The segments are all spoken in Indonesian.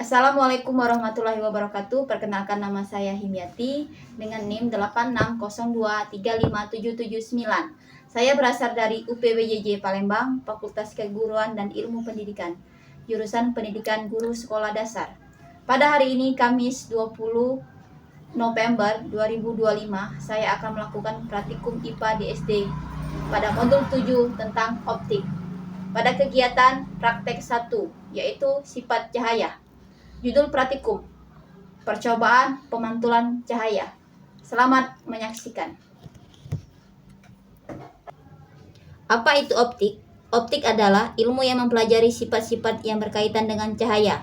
Assalamualaikum warahmatullahi wabarakatuh. Perkenalkan, nama saya Himyati dengan NIM 8602357779. Saya berasal dari UPWJJ Palembang, Fakultas Keguruan dan Ilmu Pendidikan, jurusan Pendidikan Guru Sekolah Dasar. Pada hari ini Kamis 20 November 2025, saya akan melakukan praktikum IPA di SD pada modul 7 tentang optik. Pada kegiatan praktek 1, yaitu sifat cahaya. Judul praktikum, percobaan pemantulan cahaya. Selamat menyaksikan. Apa itu optik? Optik adalah ilmu yang mempelajari sifat-sifat yang berkaitan dengan cahaya.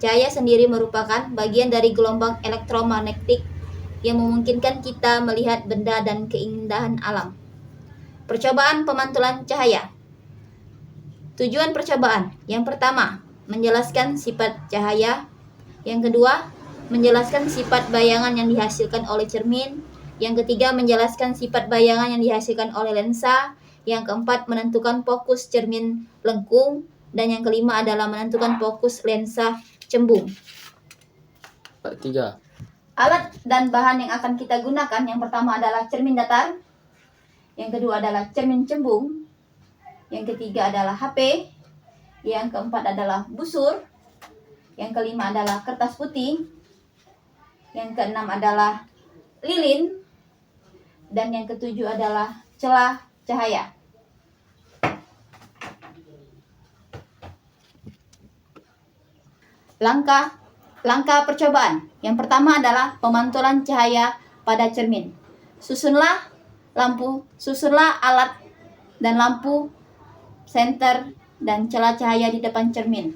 Cahaya sendiri merupakan bagian dari gelombang elektromagnetik yang memungkinkan kita melihat benda dan keindahan alam. Percobaan pemantulan cahaya. Tujuan percobaan: yang pertama, menjelaskan sifat cahaya. Yang kedua, menjelaskan sifat bayangan yang dihasilkan oleh cermin. Yang ketiga, menjelaskan sifat bayangan yang dihasilkan oleh lensa. Yang keempat, menentukan fokus cermin lengkung. Dan yang kelima adalah menentukan fokus lensa cembung. 3. Alat dan bahan yang akan kita gunakan: yang pertama adalah cermin datar. Yang kedua adalah cermin cembung. Yang ketiga adalah HP. Yang keempat adalah busur. Yang kelima adalah kertas putih. Yang keenam adalah lilin. Dan yang ketujuh adalah celah cahaya. Langkah percobaan. Yang pertama adalah pemantulan cahaya pada cermin. Susunlah alat dan lampu senter dan celah cahaya di depan cermin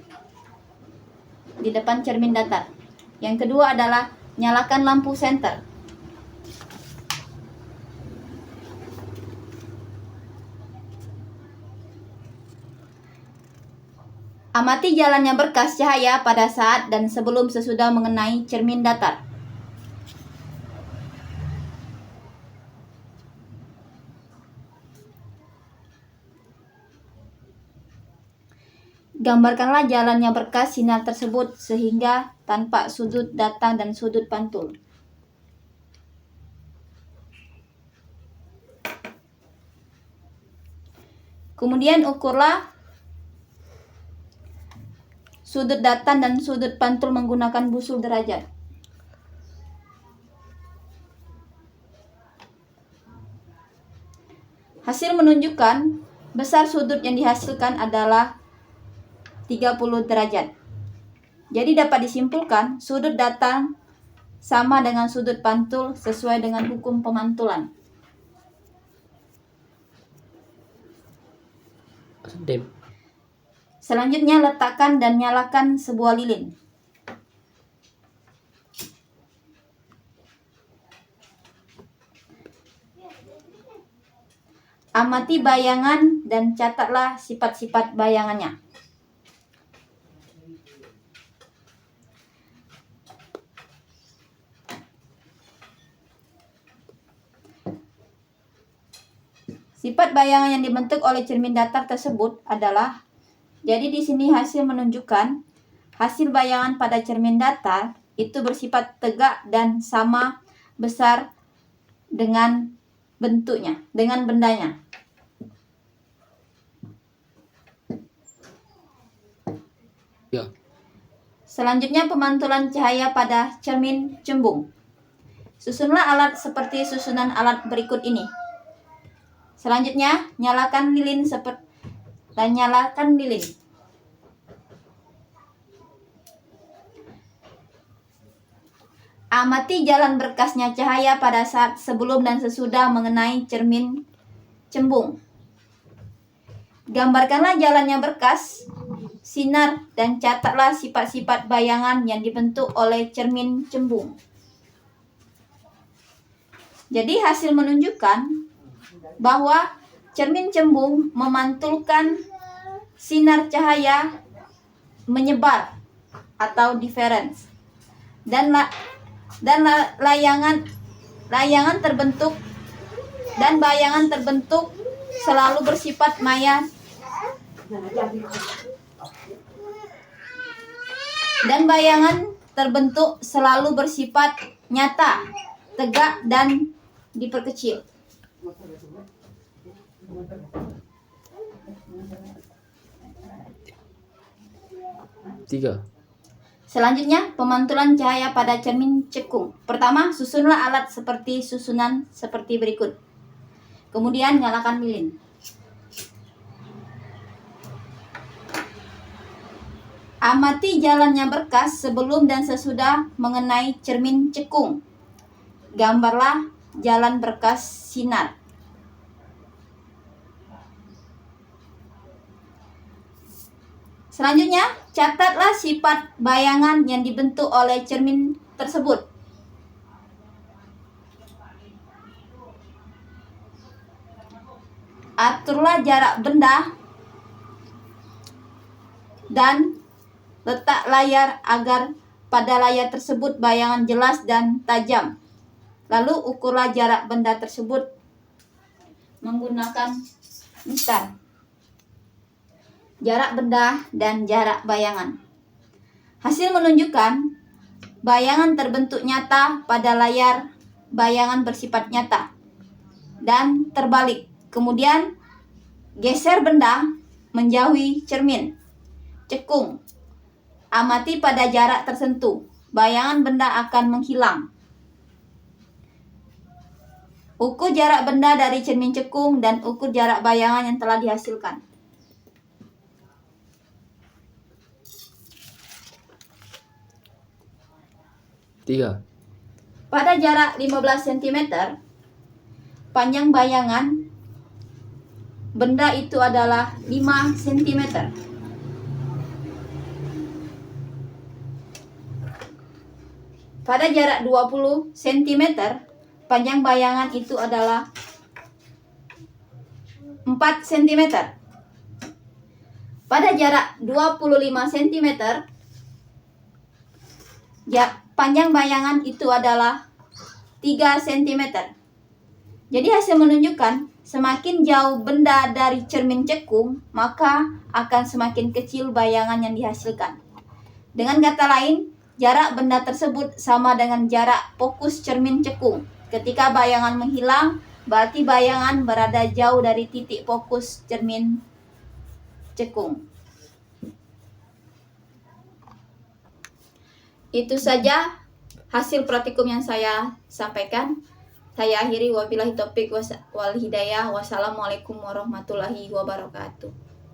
datar. Yang kedua adalah nyalakan lampu senter. Amati jalannya berkas cahaya pada saat dan sebelum sesudah mengenai cermin datar. Gambarkanlah jalannya berkas sinar tersebut sehingga tanpa sudut datang dan sudut pantul. Kemudian ukurlah sudut datang dan sudut pantul menggunakan busur derajat. Hasil menunjukkan besar sudut yang dihasilkan adalah 30 derajat. Jadi dapat disimpulkan sudut datang sama dengan sudut pantul sesuai dengan hukum pemantulan. Selanjutnya, letakkan dan nyalakan sebuah lilin. Amati bayangan dan catatlah sifat-sifat bayangannya. Sifat bayangan yang dibentuk oleh cermin datar tersebut adalah, jadi di sini hasil menunjukkan hasil bayangan pada cermin datar itu bersifat tegak dan sama besar dengan bentuknya, dengan bendanya. Ya. Selanjutnya, pemantulan cahaya pada cermin cembung. Susunlah alat seperti susunan alat berikut ini. Selanjutnya, nyalakan lilin. Amati jalan berkasnya cahaya pada saat sebelum dan sesudah mengenai cermin cembung. Gambarkanlah jalannya berkas sinar dan catatlah sifat-sifat bayangan yang dibentuk oleh cermin cembung. Jadi hasil menunjukkan bahwa cermin cembung memantulkan sinar cahaya menyebar atau difference, dan layangan terbentuk dan bayangan terbentuk selalu bersifat maya Dan bayangan terbentuk selalu bersifat nyata, tegak, dan diperkecil. Tiga. Selanjutnya, pemantulan cahaya pada cermin cekung. Pertama, susunlah alat susunan seperti berikut. Kemudian, nyalakan lilin. Amati jalannya berkas sebelum dan sesudah mengenai cermin cekung. Gambarlah jalan berkas sinar. Selanjutnya, catatlah sifat bayangan yang dibentuk oleh cermin tersebut. Aturlah jarak benda dan letak layar agar pada layar tersebut bayangan jelas dan tajam. Lalu ukurlah jarak benda tersebut menggunakan mistar. Jarak benda dan jarak bayangan. Hasil menunjukkan bayangan terbentuk nyata pada layar bayangan bersifat nyata dan terbalik. Kemudian geser benda menjauhi cermin cekung. Amati pada jarak tertentu, bayangan benda akan menghilang. Ukur jarak benda dari cermin cekung dan ukur jarak bayangan yang telah dihasilkan. Tiga. Pada jarak 15 cm, panjang bayangan benda itu adalah 5 cm. Pada jarak 20 cm, panjang bayangan itu adalah 4 cm. Pada jarak 25 cm, panjang bayangan itu adalah 3 cm. Jadi hasil menunjukkan semakin jauh benda dari cermin cekung, maka akan semakin kecil bayangan yang dihasilkan. Dengan kata lain, jarak benda tersebut sama dengan jarak fokus cermin cekung. Ketika bayangan menghilang, berarti bayangan berada jauh dari titik fokus cermin cekung. Itu saja hasil praktikum yang saya sampaikan. Saya akhiri, wabillahi taufik wal hidayah. Wassalamualaikum warahmatullahi wabarakatuh.